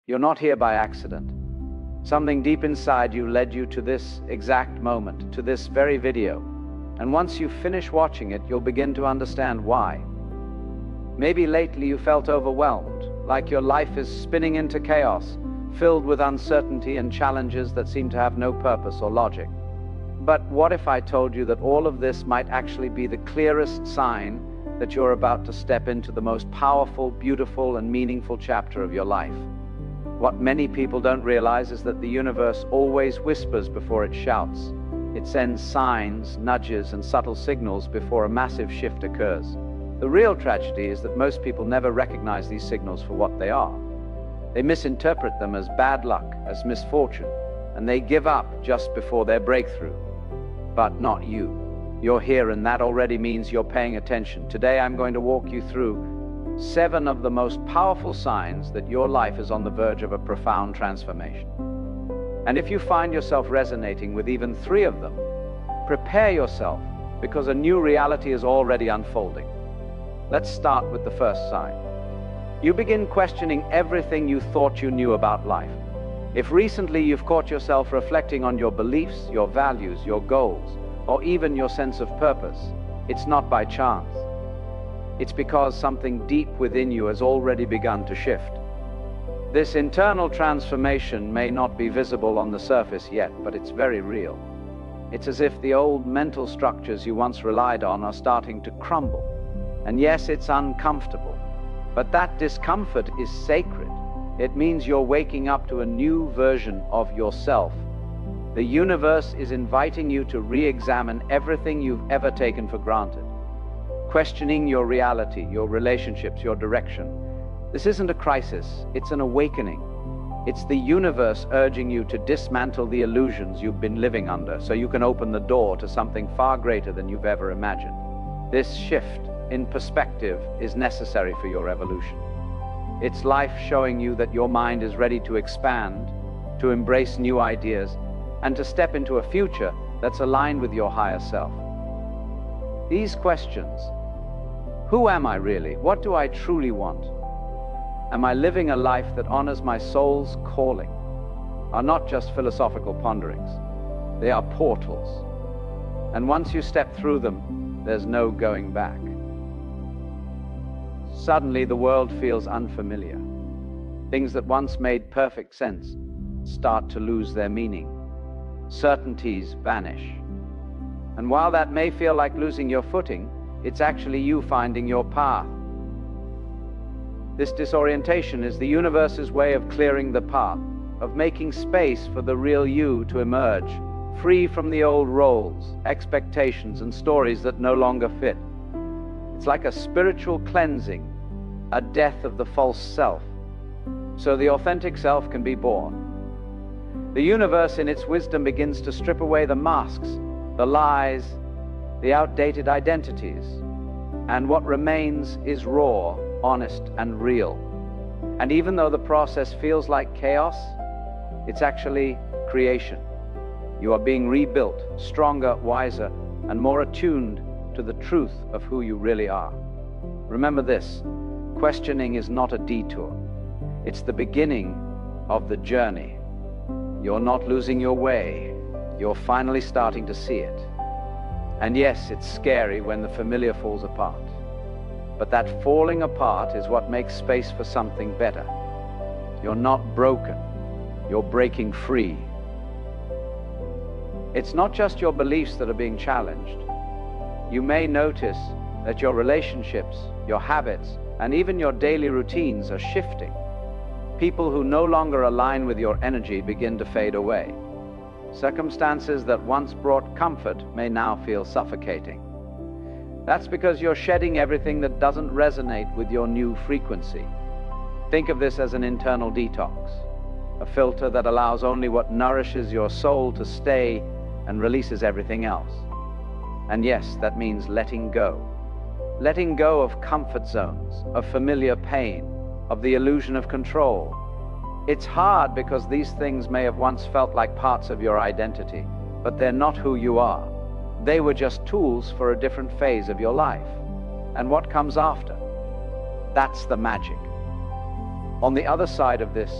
You're not here by accident. Something deep inside you led you to this exact moment, to this very video. And once you finish watching it, you'll begin to understand why. Maybe lately you felt overwhelmed, like your life is spinning into chaos, filled with uncertainty and challenges that seem to have no purpose or logic. But what if I told you that all of this might actually be the clearest sign that you're about to step into the most powerful, beautiful, and meaningful chapter of your life? What many people don't realize is that the universe always whispers before it shouts. It sends signs, nudges, and subtle signals before a massive shift occurs. The real tragedy is that most people never recognize these signals for what they are. They misinterpret them as bad luck, as misfortune, and they give up just before their breakthrough. But not you. You're here, and that already means you're paying attention. Today I'm going to walk you through 7 of the most powerful signs that your life is on the verge of a profound transformation. And if you find yourself resonating with even 3 of them, prepare yourself, because a new reality is already unfolding. Let's start with the first sign. You begin questioning everything you thought you knew about life. If recently you've caught yourself reflecting on your beliefs, your values, your goals, or even your sense of purpose, it's not by chance. It's because something deep within you has already begun to shift. This internal transformation may not be visible on the surface yet, but it's very real. It's as if the old mental structures you once relied on are starting to crumble. And yes, it's uncomfortable, but that discomfort is sacred. It means you're waking up to a new version of yourself. The universe is inviting you to re-examine everything you've ever taken for granted, questioning your reality, your relationships, your direction. This isn't a crisis, it's an awakening. It's the universe urging you to dismantle the illusions you've been living under so you can open the door to something far greater than you've ever imagined. This shift in perspective is necessary for your evolution. It's life showing you that your mind is ready to expand, to embrace new ideas, and to step into a future that's aligned with your higher self. These questions: who am I really? What do I truly want? Am I living a life that honors my soul's calling? Are not just philosophical ponderings. They are portals. And once you step through them, there's no going back. Suddenly, the world feels unfamiliar. Things that once made perfect sense start to lose their meaning. Certainties vanish. And while that may feel like losing your footing, it's actually you finding your path. This disorientation is the universe's way of clearing the path, of making space for the real you to emerge, free from the old roles, expectations, and stories that no longer fit. It's like a spiritual cleansing, a death of the false self, so the authentic self can be born. The universe, in its wisdom, begins to strip away the masks, the lies, the outdated identities, and what remains is raw, honest, and real. And even though the process feels like chaos, it's actually creation. You are being rebuilt, stronger, wiser, and more attuned to the truth of who you really are. Remember this: questioning is not a detour. It's the beginning of the journey. You're not losing your way. You're finally starting to see it. And yes, it's scary when the familiar falls apart. But that falling apart is what makes space for something better. You're not broken. You're breaking free. It's not just your beliefs that are being challenged. You may notice that your relationships, your habits, and even your daily routines are shifting. People who no longer align with your energy begin to fade away. Circumstances that once brought comfort may now feel suffocating. That's because you're shedding everything that doesn't resonate with your new frequency. Think of this as an internal detox, a filter that allows only what nourishes your soul to stay and releases everything else. And yes, that means letting go. Letting go of comfort zones, of familiar pain, of the illusion of control. It's hard because these things may have once felt like parts of your identity, but they're not who you are. They were just tools for a different phase of your life. And what comes after? That's the magic. On the other side of this,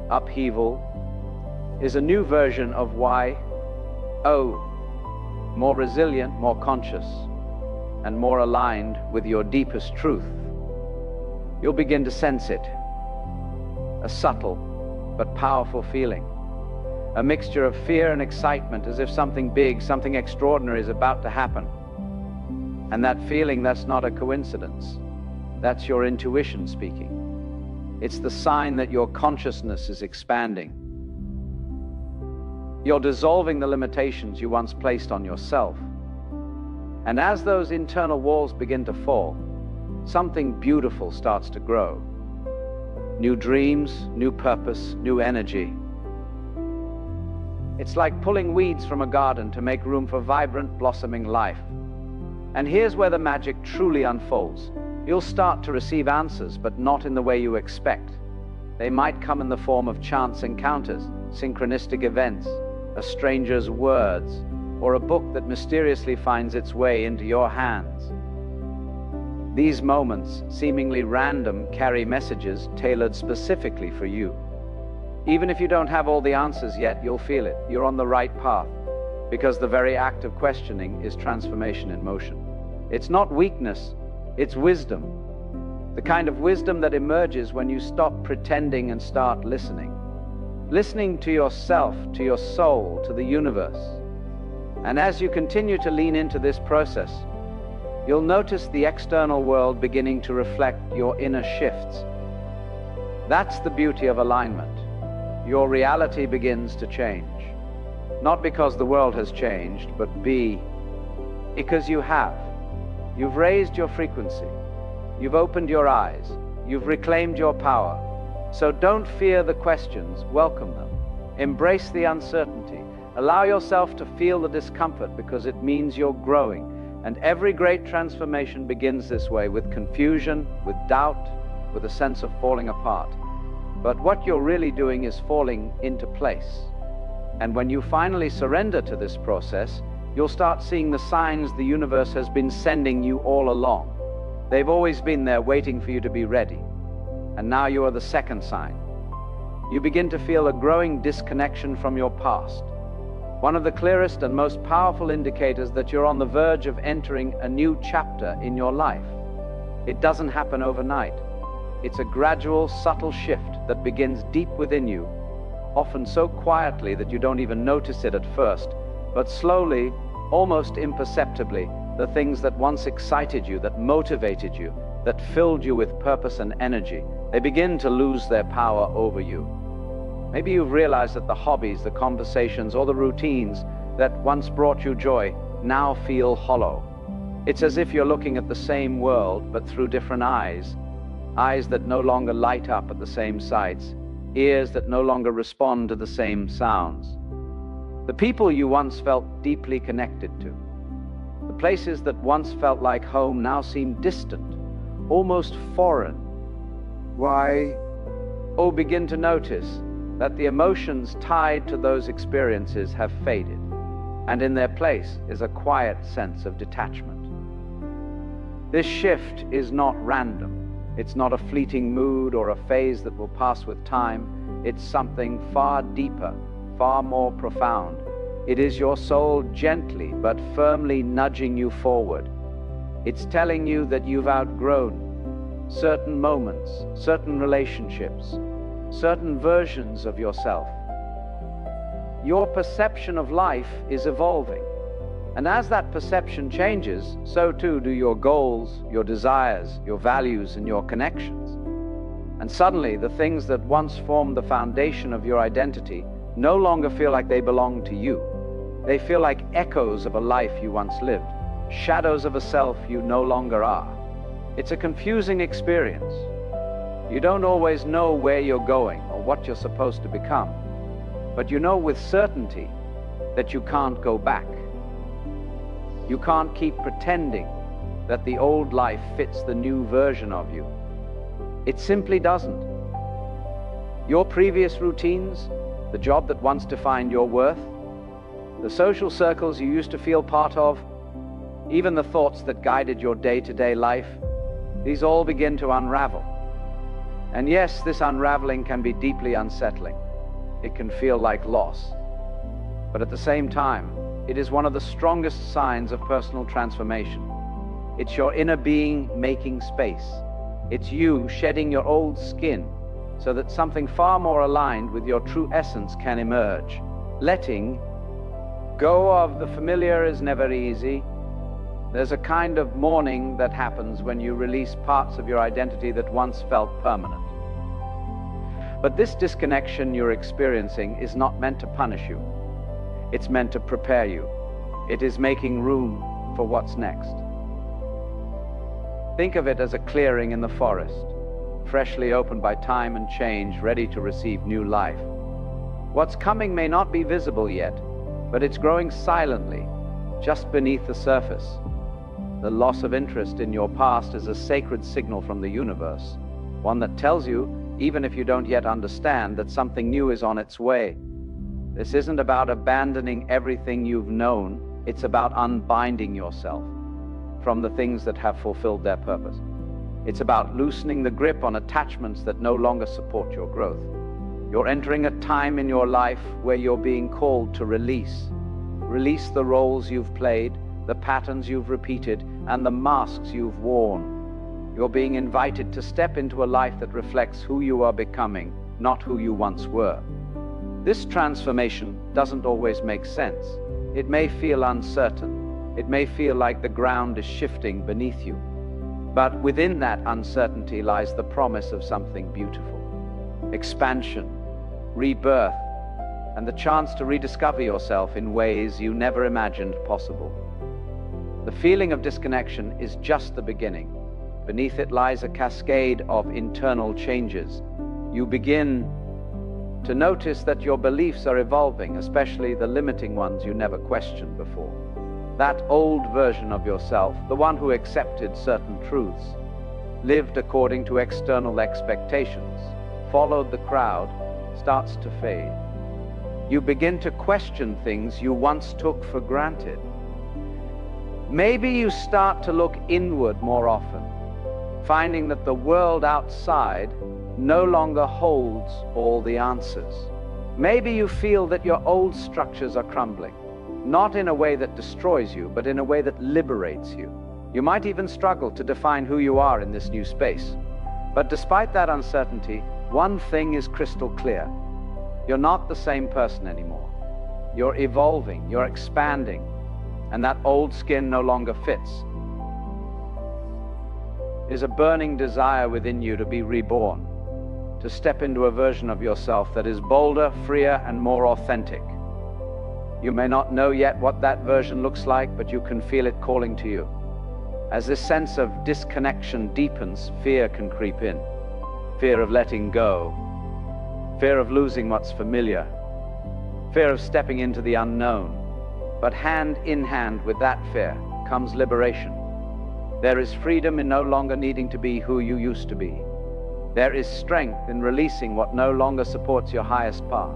upheaval, is a new version of why, more resilient, more conscious, and more aligned with your deepest truth. You'll begin to sense it. A subtle but powerful feeling. A mixture of fear and excitement, as if something big, something extraordinary is about to happen. And that feeling, that's not a coincidence. That's your intuition speaking. It's the sign that your consciousness is expanding. You're dissolving the limitations you once placed on yourself. And as those internal walls begin to fall, something beautiful starts to grow. New dreams, new purpose, new energy. It's like pulling weeds from a garden to make room for vibrant, blossoming life. And here's where the magic truly unfolds. You'll start to receive answers, but not in the way you expect. They might come in the form of chance encounters, synchronistic events, a stranger's words, or a book that mysteriously finds its way into your hands. These moments, seemingly random, carry messages tailored specifically for you. Even if you don't have all the answers yet, you'll feel it. You're on the right path, because the very act of questioning is transformation in motion. It's not weakness, it's wisdom. The kind of wisdom that emerges when you stop pretending and start listening. Listening to yourself, to your soul, to the universe. And as you continue to lean into this process, you'll notice the external world beginning to reflect your inner shifts. That's the beauty of alignment. Your reality begins to change. Not because the world has changed, but because you have. You've raised your frequency. You've opened your eyes. You've reclaimed your power. So don't fear the questions, welcome them. Embrace the uncertainty. Allow yourself to feel the discomfort, because it means you're growing. And every great transformation begins this way, with confusion, with doubt, with a sense of falling apart. But what you're really doing is falling into place. And when you finally surrender to this process, you'll start seeing the signs the universe has been sending you all along. They've always been there waiting for you to be ready. And now you are the second sign. You begin to feel a growing disconnection from your past. One of the clearest and most powerful indicators that you're on the verge of entering a new chapter in your life. It doesn't happen overnight. It's a gradual, subtle shift that begins deep within you, often so quietly that you don't even notice it at first, but slowly, almost imperceptibly, the things that once excited you, that motivated you, that filled you with purpose and energy, they begin to lose their power over you. Maybe you've realized that the hobbies, the conversations, or the routines that once brought you joy now feel hollow. It's as if you're looking at the same world, but through different eyes. Eyes that no longer light up at the same sights. Ears that no longer respond to the same sounds. The people you once felt deeply connected to, the places that once felt like home now seem distant, almost foreign. Why? Begin to notice that the emotions tied to those experiences have faded, and in their place is a quiet sense of detachment. This shift is not random. It's not a fleeting mood or a phase that will pass with time. It's something far deeper, far more profound. It is your soul gently but firmly nudging you forward. It's telling you that you've outgrown certain moments, certain relationships, certain versions of yourself. Your perception of life is evolving. And as that perception changes, so too do your goals, your desires, your values, and your connections. And suddenly, the things that once formed the foundation of your identity no longer feel like they belong to you. They feel like echoes of a life you once lived, shadows of a self you no longer are. It's a confusing experience. You don't always know where you're going or what you're supposed to become, but you know with certainty that you can't go back. You can't keep pretending that the old life fits the new version of you. It simply doesn't. Your previous routines, the job that once defined your worth, the social circles you used to feel part of, even the thoughts that guided your day-to-day life, these all begin to unravel. And yes, this unraveling can be deeply unsettling. It can feel like loss. But at the same time, it is one of the strongest signs of personal transformation. It's your inner being making space. It's you shedding your old skin so that something far more aligned with your true essence can emerge. Letting go of the familiar is never easy. There's a kind of mourning that happens when you release parts of your identity that once felt permanent. But this disconnection you're experiencing is not meant to punish you. It's meant to prepare you. It is making room for what's next. Think of it as a clearing in the forest, freshly opened by time and change, ready to receive new life. What's coming may not be visible yet, but it's growing silently, just beneath the surface. The loss of interest in your past is a sacred signal from the universe, one that tells you, even if you don't yet understand, that something new is on its way. This isn't about abandoning everything you've known, it's about unbinding yourself from the things that have fulfilled their purpose. It's about loosening the grip on attachments that no longer support your growth. You're entering a time in your life where you're being called to release. Release the roles you've played, the patterns you've repeated, and the masks you've worn. You're being invited to step into a life that reflects who you are becoming, not who you once were. This transformation doesn't always make sense. It may feel uncertain. It may feel like the ground is shifting beneath you. But within that uncertainty lies the promise of something beautiful. Expansion, rebirth, and the chance to rediscover yourself in ways you never imagined possible. The feeling of disconnection is just the beginning. Beneath it lies a cascade of internal changes. You begin to notice that your beliefs are evolving, especially the limiting ones you never questioned before. That old version of yourself, the one who accepted certain truths, lived according to external expectations, followed the crowd, starts to fade. You begin to question things you once took for granted. Maybe you start to look inward more often, finding that the world outside no longer holds all the answers. Maybe you feel that your old structures are crumbling, not in a way that destroys you, but in a way that liberates you. You might even struggle to define who you are in this new space. But despite that uncertainty, one thing is crystal clear. You're not the same person anymore. You're evolving, you're expanding, and that old skin no longer fits. There's a burning desire within you to be reborn, to step into a version of yourself that is bolder, freer, and more authentic. You may not know yet what that version looks like, but you can feel it calling to you. As this sense of disconnection deepens, fear can creep in. Fear of letting go, fear of losing what's familiar, fear of stepping into the unknown. But hand in hand with that fear comes liberation. There is freedom in no longer needing to be who you used to be. There is strength in releasing what no longer supports your highest path.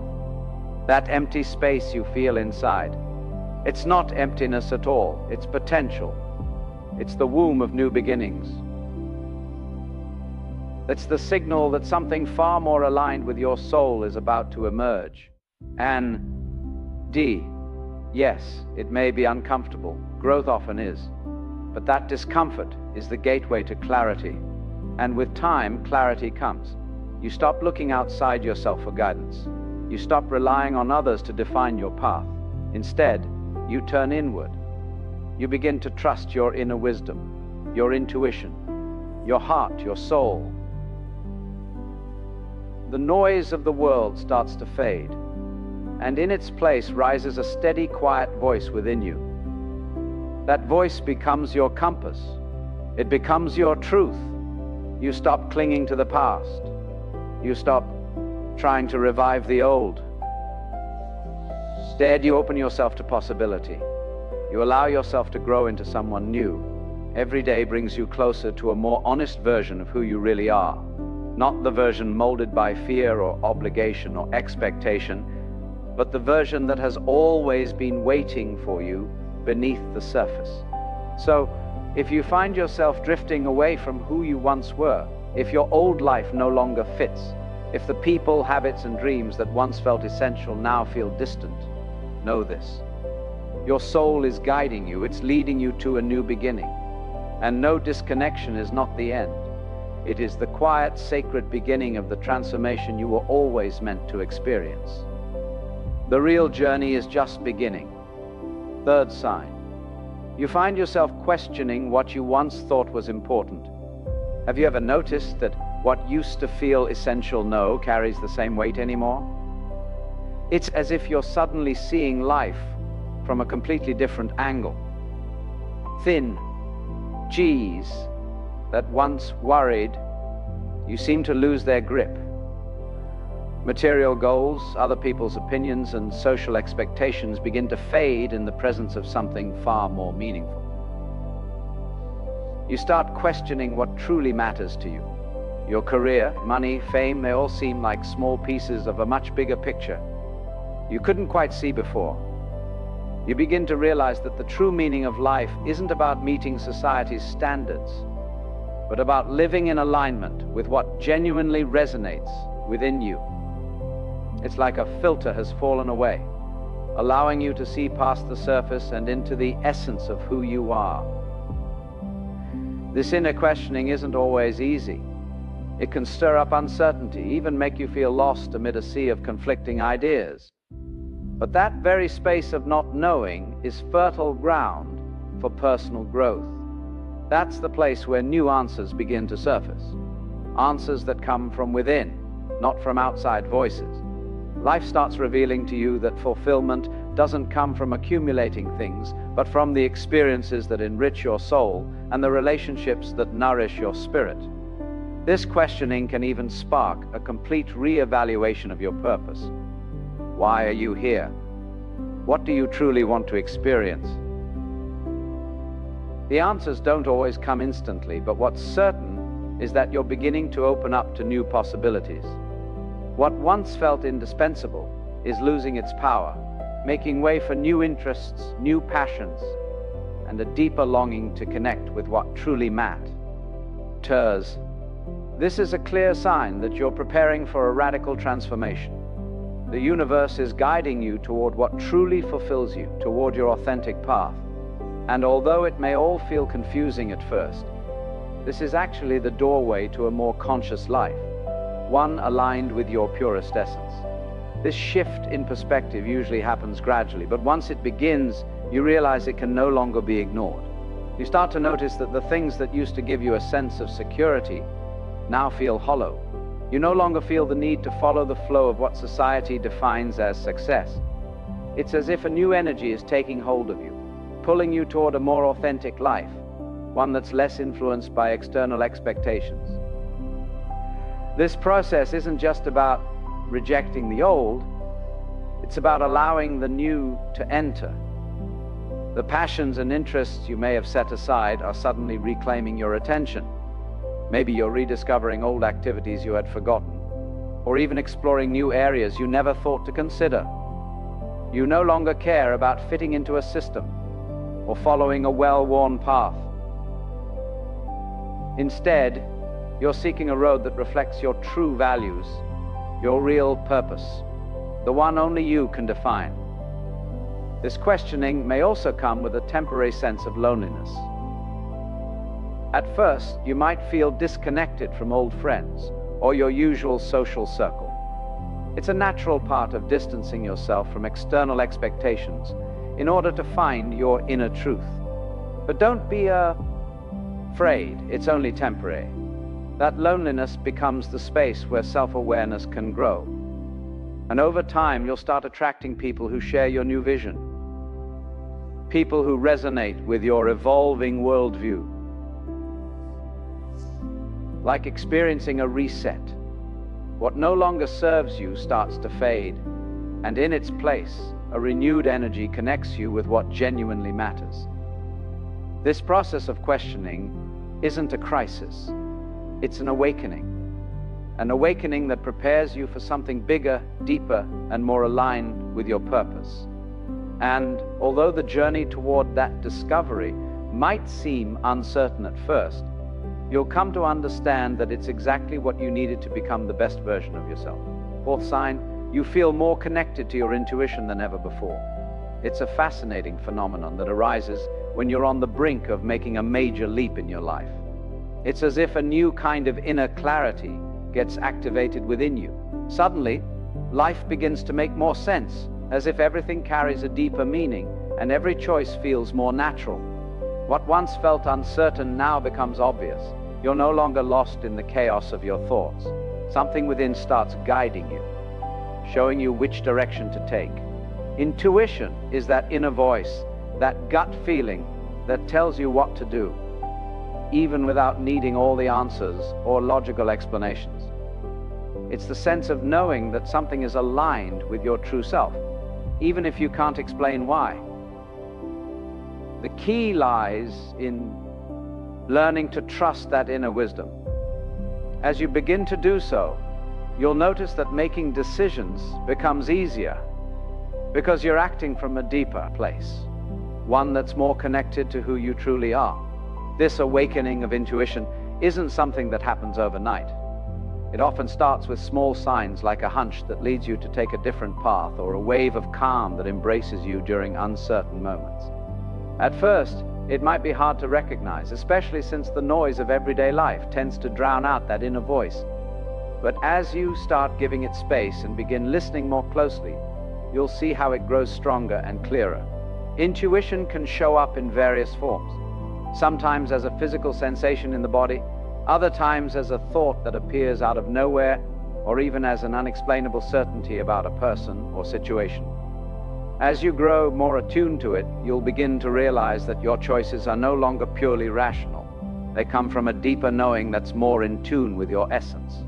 That empty space you feel inside, it's not emptiness at all, it's potential. It's the womb of new beginnings. It's the signal that something far more aligned with your soul is about to emerge. Yes, it may be uncomfortable. Growth often is. But that discomfort is the gateway to clarity. And with time, clarity comes. You stop looking outside yourself for guidance. You stop relying on others to define your path. Instead, you turn inward. You begin to trust your inner wisdom, your intuition, your heart, your soul. The noise of the world starts to fade, and in its place rises a steady, quiet voice within you. That voice becomes your compass. It becomes your truth. You stop clinging to the past. You stop trying to revive the old. Instead, you open yourself to possibility. You allow yourself to grow into someone new. Every day brings you closer to a more honest version of who you really are. Not the version molded by fear or obligation or expectation, but the version that has always been waiting for you beneath the surface. So, if you find yourself drifting away from who you once were, if your old life no longer fits, if the people, habits, and dreams that once felt essential now feel distant, know this. Your soul is guiding you, it's leading you to a new beginning. And no disconnection is not the end. It is the quiet, sacred beginning of the transformation you were always meant to experience. The real journey is just beginning. Third sign. You find yourself questioning what you once thought was important. Have you ever noticed that what used to feel essential no carries the same weight anymore? It's as if you're suddenly seeing life from a completely different angle. Thin G's that once worried you seem to lose their grip. Material goals, other people's opinions, and social expectations begin to fade in the presence of something far more meaningful. You start questioning what truly matters to you. Your career, money, fame, they all seem like small pieces of a much bigger picture you couldn't quite see before. You begin to realize that the true meaning of life isn't about meeting society's standards, but about living in alignment with what genuinely resonates within you. It's like a filter has fallen away, allowing you to see past the surface and into the essence of who you are. This inner questioning isn't always easy. It can stir up uncertainty, even make you feel lost amid a sea of conflicting ideas. But that very space of not knowing is fertile ground for personal growth. That's the place where new answers begin to surface. Answers that come from within, not from outside voices. Life starts revealing to you that fulfillment doesn't come from accumulating things, but from the experiences that enrich your soul and the relationships that nourish your spirit. This questioning can even spark a complete re-evaluation of your purpose. Why are you here? What do you truly want to experience? The answers don't always come instantly, but what's certain is that you're beginning to open up to new possibilities. What once felt indispensable is losing its power, making way for new interests, new passions, and a deeper longing to connect with what truly matters. This is a clear sign that you're preparing for a radical transformation. The universe is guiding you toward what truly fulfills you, toward your authentic path. And although it may all feel confusing at first, this is actually the doorway to a more conscious life, one aligned with your purest essence. This shift in perspective usually happens gradually, but once it begins, you realize it can no longer be ignored. You start to notice that the things that used to give you a sense of security now feel hollow. You no longer feel the need to follow the flow of what society defines as success. It's as if a new energy is taking hold of you, pulling you toward a more authentic life, one that's less influenced by external expectations. This process isn't just about rejecting the old, it's about allowing the new to enter. The passions and interests you may have set aside are suddenly reclaiming your attention. Maybe you're rediscovering old activities you had forgotten, or even exploring new areas you never thought to consider. You no longer care about fitting into a system or following a well-worn path. Instead, you're seeking a road that reflects your true values, your real purpose, the one only you can define. This questioning may also come with a temporary sense of loneliness. At first, you might feel disconnected from old friends or your usual social circle. It's a natural part of distancing yourself from external expectations in order to find your inner truth. But don't be afraid, it's only temporary. That loneliness becomes the space where self-awareness can grow. And over time, you'll start attracting people who share your new vision. People who resonate with your evolving worldview. Like experiencing a reset. What no longer serves you starts to fade, and in its place, a renewed energy connects you with what genuinely matters. This process of questioning isn't a crisis. It's an awakening that prepares you for something bigger, deeper, and more aligned with your purpose. And although the journey toward that discovery might seem uncertain at first, you'll come to understand that it's exactly what you needed to become the best version of yourself. Fourth sign, you feel more connected to your intuition than ever before. It's a fascinating phenomenon that arises when you're on the brink of making a major leap in your life. It's as if a new kind of inner clarity gets activated within you. Suddenly, life begins to make more sense, as if everything carries a deeper meaning and every choice feels more natural. What once felt uncertain now becomes obvious. You're no longer lost in the chaos of your thoughts. Something within starts guiding you, showing you which direction to take. Intuition is that inner voice, that gut feeling that tells you what to do, even without needing all the answers or logical explanations. It's the sense of knowing that something is aligned with your true self, even if you can't explain why. The key lies in learning to trust that inner wisdom. As you begin to do so, you'll notice that making decisions becomes easier because you're acting from a deeper place, one that's more connected to who you truly are. This awakening of intuition isn't something that happens overnight. It often starts with small signs like a hunch that leads you to take a different path, or a wave of calm that embraces you during uncertain moments. At first, it might be hard to recognize, especially since the noise of everyday life tends to drown out that inner voice. But as you start giving it space and begin listening more closely, you'll see how it grows stronger and clearer. Intuition can show up in various forms, sometimes as a physical sensation in the body, other times as a thought that appears out of nowhere, or even as an unexplainable certainty about a person or situation. As you grow more attuned to it, you'll begin to realize that your choices are no longer purely rational. They come from a deeper knowing that's more in tune with your essence.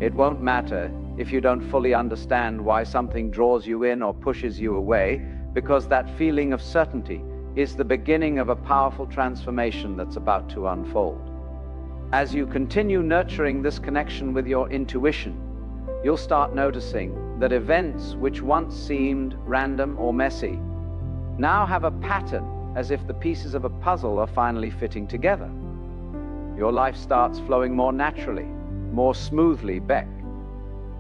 It won't matter if you don't fully understand why something draws you in or pushes you away, because that feeling of certainty is the beginning of a powerful transformation that's about to unfold. As you continue nurturing this connection with your intuition, you'll start noticing that events which once seemed random or messy now have a pattern, as if the pieces of a puzzle are finally fitting together. Your life starts flowing more naturally, more smoothly back.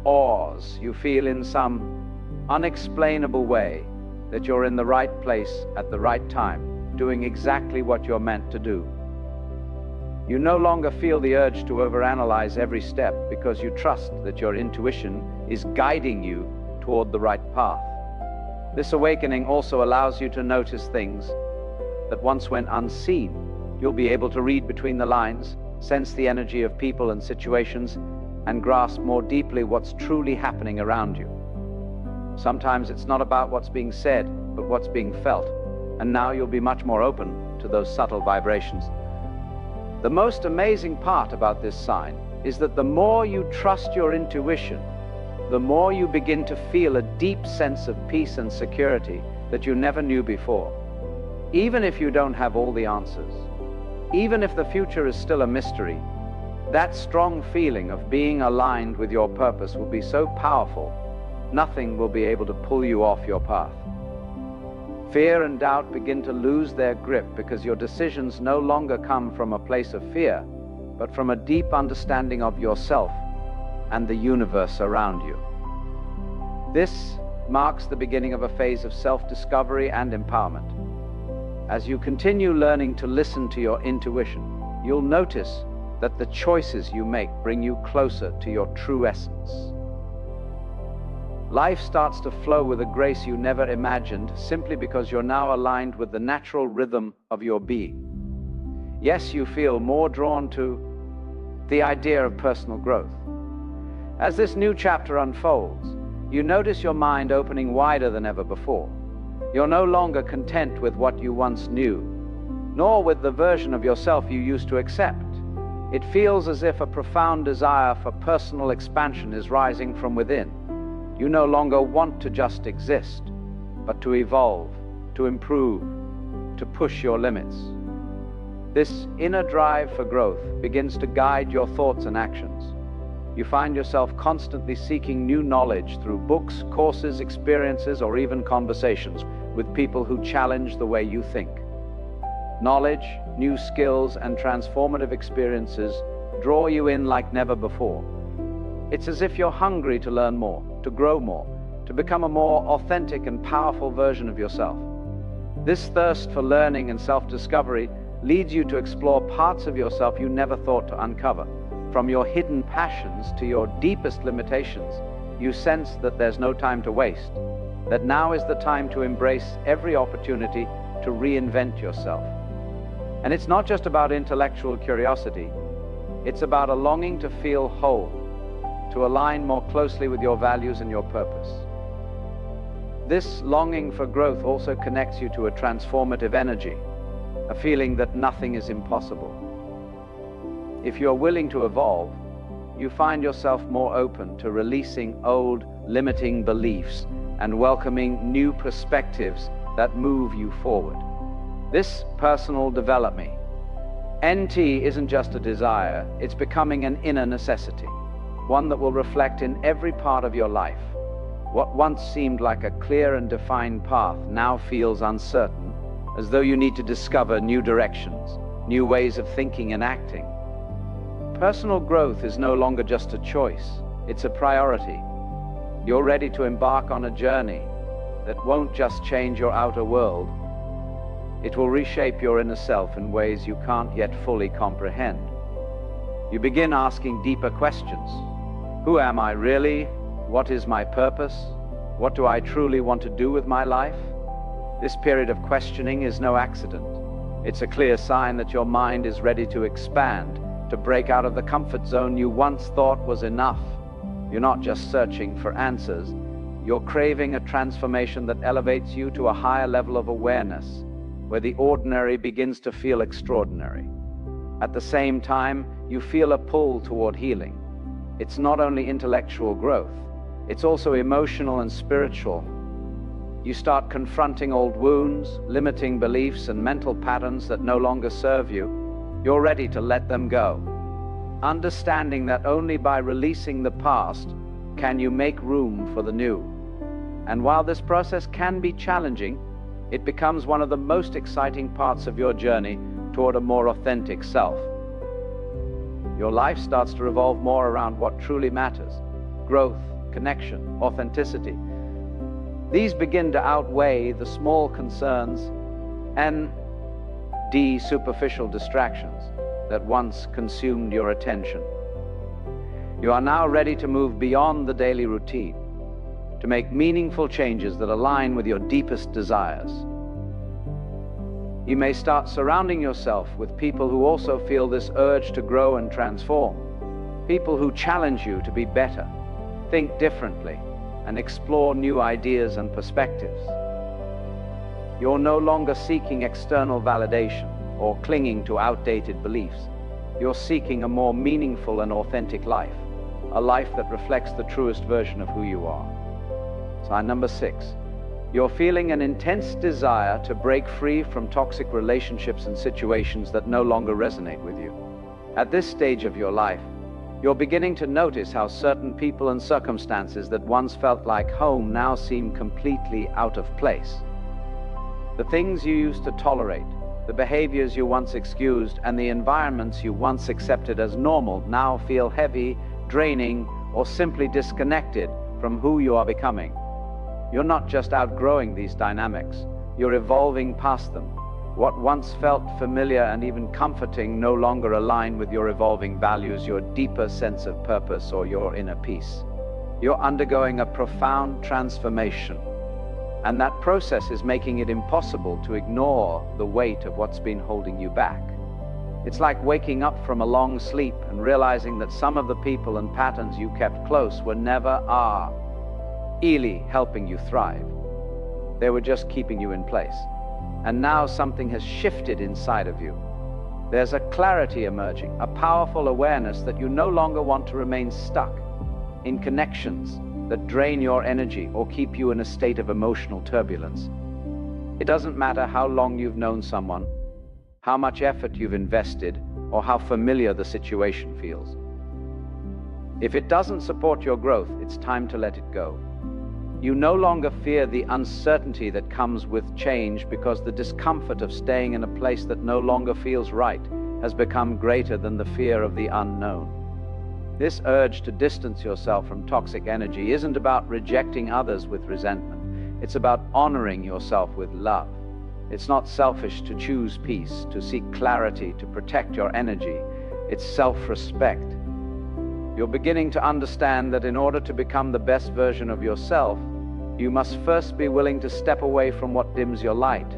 Awes you feel in some unexplainable way that you're in the right place at the right time, doing exactly what you're meant to do. You no longer feel the urge to overanalyze every step because you trust that your intuition is guiding you toward the right path. This awakening also allows you to notice things that once went unseen. You'll be able to read between the lines, sense the energy of people and situations, and grasp more deeply what's truly happening around you. Sometimes it's not about what's being said, but what's being felt, and now you'll be much more open to those subtle vibrations. The most amazing part about this sign is that the more you trust your intuition, the more you begin to feel a deep sense of peace and security that you never knew before. Even if you don't have all the answers, even if the future is still a mystery, that strong feeling of being aligned with your purpose will be so powerful, nothing will be able to pull you off your path. Fear and doubt begin to lose their grip because your decisions no longer come from a place of fear, but from a deep understanding of yourself and the universe around you. This marks the beginning of a phase of self-discovery and empowerment. As you continue learning to listen to your intuition, you'll notice that the choices you make bring you closer to your true essence. Life starts to flow with a grace you never imagined, simply because you're now aligned with the natural rhythm of your being. Yes, you feel more drawn to the idea of personal growth. As this new chapter unfolds, you notice your mind opening wider than ever before. You're no longer content with what you once knew, nor with the version of yourself you used to accept. It feels as if a profound desire for personal expansion is rising from within. You no longer want to just exist, but to evolve, to improve, to push your limits. This inner drive for growth begins to guide your thoughts and actions. You find yourself constantly seeking new knowledge through books, courses, experiences, or even conversations with people who challenge the way you think. Knowledge, new skills, and transformative experiences draw you in like never before. It's as if you're hungry to learn more, to grow more, to become a more authentic and powerful version of yourself. This thirst for learning and self-discovery leads you to explore parts of yourself you never thought to uncover. From your hidden passions to your deepest limitations, you sense that there's no time to waste, that now is the time to embrace every opportunity to reinvent yourself. And it's not just about intellectual curiosity, it's about a longing to feel whole, to align more closely with your values and your purpose. This longing for growth also connects you to a transformative energy, a feeling that nothing is impossible. If you're willing to evolve, you find yourself more open to releasing old, limiting beliefs and welcoming new perspectives that move you forward. This personal development, NT, isn't just a desire, it's becoming an inner necessity, one that will reflect in every part of your life. What once seemed like a clear and defined path now feels uncertain, as though you need to discover new directions, new ways of thinking and acting. Personal growth is no longer just a choice, it's a priority. You're ready to embark on a journey that won't just change your outer world, it will reshape your inner self in ways you can't yet fully comprehend. You begin asking deeper questions. Who am I really? What is my purpose? What do I truly want to do with my life? This period of questioning is no accident. It's a clear sign that your mind is ready to expand, to break out of the comfort zone you once thought was enough. You're not just searching for answers, you're craving a transformation that elevates you to a higher level of awareness, where the ordinary begins to feel extraordinary. At the same time, you feel a pull toward healing. It's not only intellectual growth, it's also emotional and spiritual. You start confronting old wounds, limiting beliefs, and mental patterns that no longer serve you. You're ready to let them go, understanding that only by releasing the past can you make room for the new. And while this process can be challenging, it becomes one of the most exciting parts of your journey toward a more authentic self. Your life starts to revolve more around what truly matters: growth, connection, authenticity. These begin to outweigh the small concerns and superficial distractions that once consumed your attention. You are now ready to move beyond the daily routine, to make meaningful changes that align with your deepest desires. You may start surrounding yourself with people who also feel this urge to grow and transform, people who challenge you to be better, think differently, and explore new ideas and perspectives. You're no longer seeking external validation or clinging to outdated beliefs. You're seeking a more meaningful and authentic life, a life that reflects the truest version of who you are. Sign number 6. You're feeling an intense desire to break free from toxic relationships and situations that no longer resonate with you. At this stage of your life, you're beginning to notice how certain people and circumstances that once felt like home now seem completely out of place. The things you used to tolerate, the behaviors you once excused, and the environments you once accepted as normal now feel heavy, draining, or simply disconnected from who you are becoming. You're not just outgrowing these dynamics, you're evolving past them. What once felt familiar and even comforting no longer align with your evolving values, your deeper sense of purpose, or your inner peace. You're undergoing a profound transformation, and that process is making it impossible to ignore the weight of what's been holding you back. It's like waking up from a long sleep and realizing that some of the people and patterns you kept close were never really helping you thrive. They were just keeping you in place. And now something has shifted inside of you. There's a clarity emerging, a powerful awareness that you no longer want to remain stuck in connections that drain your energy or keep you in a state of emotional turbulence. It doesn't matter how long you've known someone, how much effort you've invested, or how familiar the situation feels. If it doesn't support your growth, it's time to let it go. You no longer fear the uncertainty that comes with change because the discomfort of staying in a place that no longer feels right has become greater than the fear of the unknown. This urge to distance yourself from toxic energy isn't about rejecting others with resentment. It's about honoring yourself with love. It's not selfish to choose peace, to seek clarity, to protect your energy. It's self-respect. You're beginning to understand that in order to become the best version of yourself, you must first be willing to step away from what dims your light.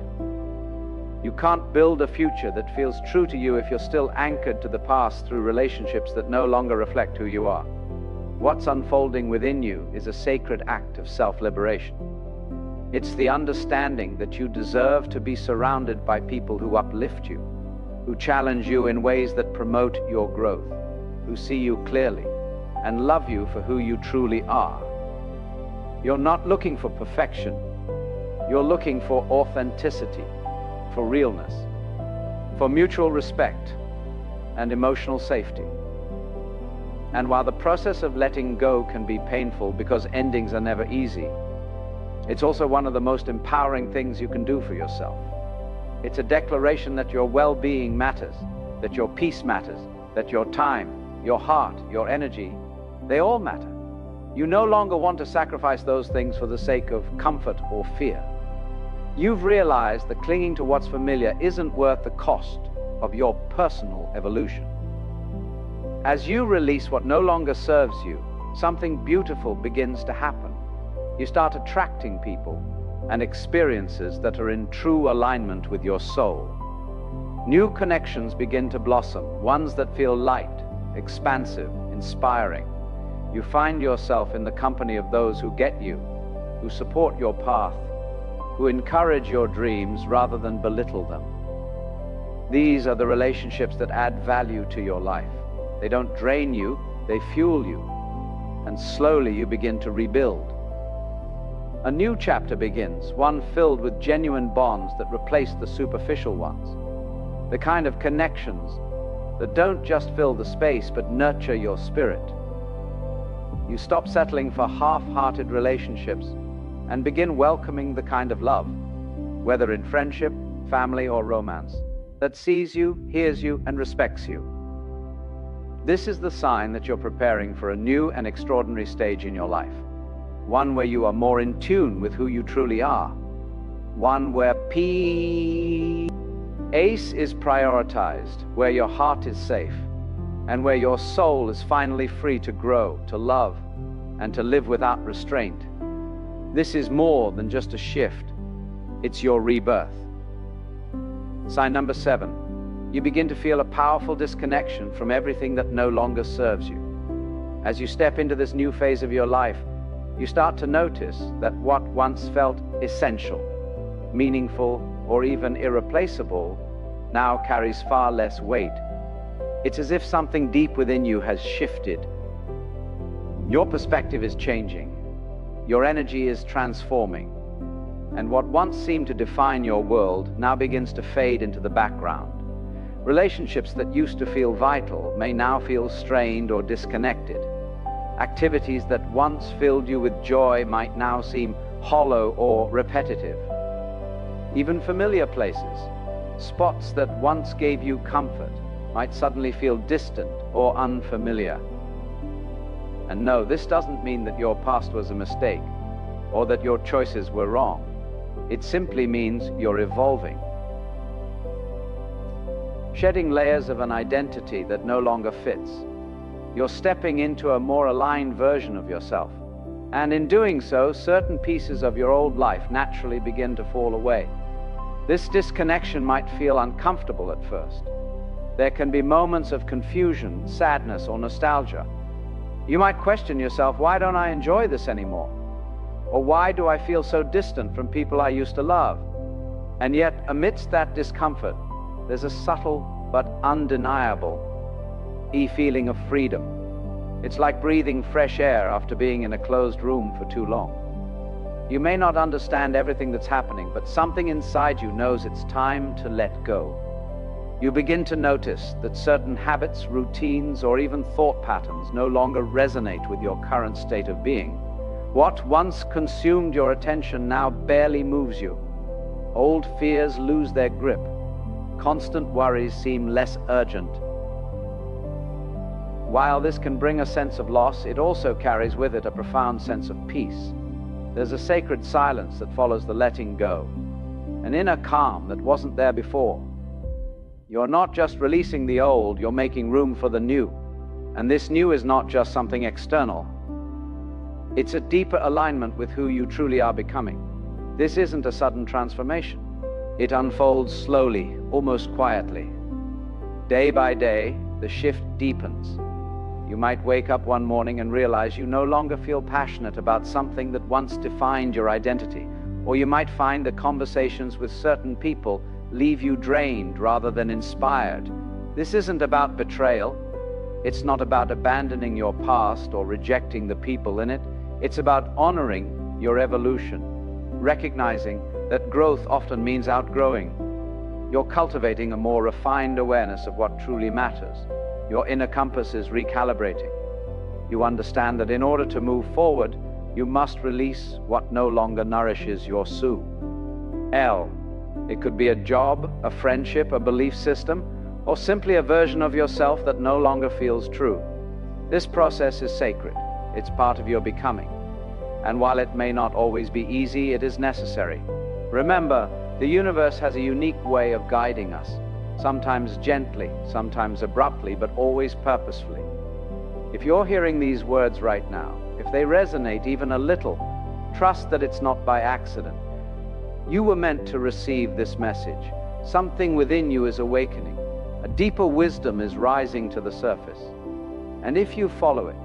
You can't build a future that feels true to you if you're still anchored to the past through relationships that no longer reflect who you are. What's unfolding within you is a sacred act of self-liberation. It's the understanding that you deserve to be surrounded by people who uplift you, who challenge you in ways that promote your growth, who see you clearly and love you for who you truly are. You're not looking for perfection. You're looking for authenticity, for realness, for mutual respect and emotional safety. And while the process of letting go can be painful because endings are never easy, it's also one of the most empowering things you can do for yourself. It's a declaration that your well-being matters, that your peace matters, that your time, your heart, your energy, they all matter. You no longer want to sacrifice those things for the sake of comfort or fear. You've realized that clinging to what's familiar isn't worth the cost of your personal evolution. As you release what no longer serves you, something beautiful begins to happen. You start attracting people and experiences that are in true alignment with your soul. New connections begin to blossom, ones that feel light, expansive, inspiring. You find yourself in the company of those who get you, who support your path, who encourage your dreams rather than belittle them. These are the relationships that add value to your life. They don't drain you, they fuel you. And slowly you begin to rebuild. A new chapter begins, one filled with genuine bonds that replace the superficial ones. The kind of connections that don't just fill the space but nurture your spirit. You stop settling for half-hearted relationships and begin welcoming the kind of love, whether in friendship, family, or romance, that sees you, hears you, and respects you. This is the sign that you're preparing for a new and extraordinary stage in your life, one where you are more in tune with who you truly are, one where peace is prioritized, where your heart is safe, and where your soul is finally free to grow, to love, and to live without restraint. This is more than just a shift. It's your rebirth. Sign number 7. You begin to feel a powerful disconnection from everything that no longer serves you. As you step into this new phase of your life, you start to notice that what once felt essential, meaningful, or even irreplaceable now carries far less weight. It's as if something deep within you has shifted. Your perspective is changing. Your energy is transforming. And what once seemed to define your world now begins to fade into the background. Relationships that used to feel vital may now feel strained or disconnected. Activities that once filled you with joy might now seem hollow or repetitive. Even familiar places, spots that once gave you comfort, might suddenly feel distant or unfamiliar. And no, this doesn't mean that your past was a mistake or that your choices were wrong. It simply means you're evolving. Shedding layers of an identity that no longer fits. You're stepping into a more aligned version of yourself. And in doing so, certain pieces of your old life naturally begin to fall away. This disconnection might feel uncomfortable at first. There can be moments of confusion, sadness, or nostalgia. You might question yourself, why don't I enjoy this anymore? Or why do I feel so distant from people I used to love? And yet, amidst that discomfort, there's a subtle but undeniable feeling of freedom. It's like breathing fresh air after being in a closed room for too long. You may not understand everything that's happening, but something inside you knows it's time to let go. You begin to notice that certain habits, routines, or even thought patterns no longer resonate with your current state of being, What once consumed your attention now barely moves you. Old fears lose their grip. Constant worries seem less urgent. While this can bring a sense of loss, it also carries with it a profound sense of peace. There's a sacred silence that follows the letting go, an inner calm that wasn't there before. You're not just releasing the old, you're making room for the new. And this new is not just something external. It's a deeper alignment with who you truly are becoming. This isn't a sudden transformation. It unfolds slowly, almost quietly. Day by day, the shift deepens. You might wake up one morning and realize you no longer feel passionate about something that once defined your identity. Or you might find that conversations with certain people leave you drained rather than inspired. This isn't about betrayal. It's not about abandoning your past or rejecting the people in it. It's about honoring your evolution, recognizing that growth often means outgrowing. You're cultivating a more refined awareness of what truly matters. Your inner compass is recalibrating. You understand that in order to move forward, you must release what no longer nourishes your soul. It could be a job, a friendship, a belief system, or simply a version of yourself that no longer feels true. This process is sacred. It's part of your becoming. And while it may not always be easy, it is necessary. Remember, the universe has a unique way of guiding us, sometimes gently, sometimes abruptly, but always purposefully. If you're hearing these words right now, if they resonate even a little, trust that it's not by accident. You were meant to receive this message. Something within you is awakening. A deeper wisdom is rising to the surface. And if you follow it,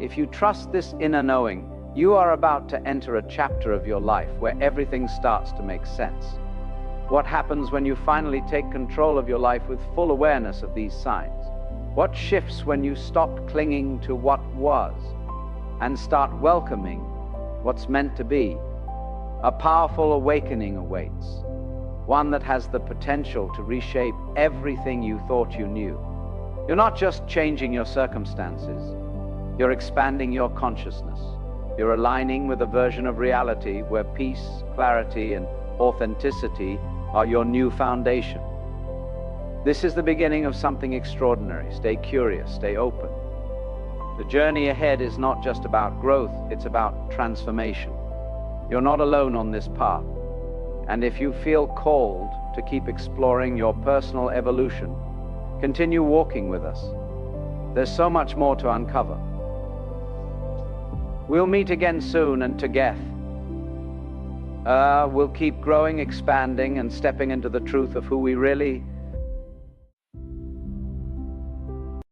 if you trust this inner knowing, you are about to enter a chapter of your life where everything starts to make sense. What happens when you finally take control of your life with full awareness of these signs? What shifts when you stop clinging to what was and start welcoming what's meant to be? A powerful awakening awaits, one that has the potential to reshape everything you thought you knew. You're not just changing your circumstances, you're expanding your consciousness. You're aligning with a version of reality where peace, clarity, and authenticity are your new foundation. This is the beginning of something extraordinary. Stay curious, stay open. The journey ahead is not just about growth, it's about transformation. You're not alone on this path. And if you feel called to keep exploring your personal evolution, continue walking with us. There's so much more to uncover. We'll meet again soon, and together, we'll keep growing, expanding, and stepping into the truth of who we really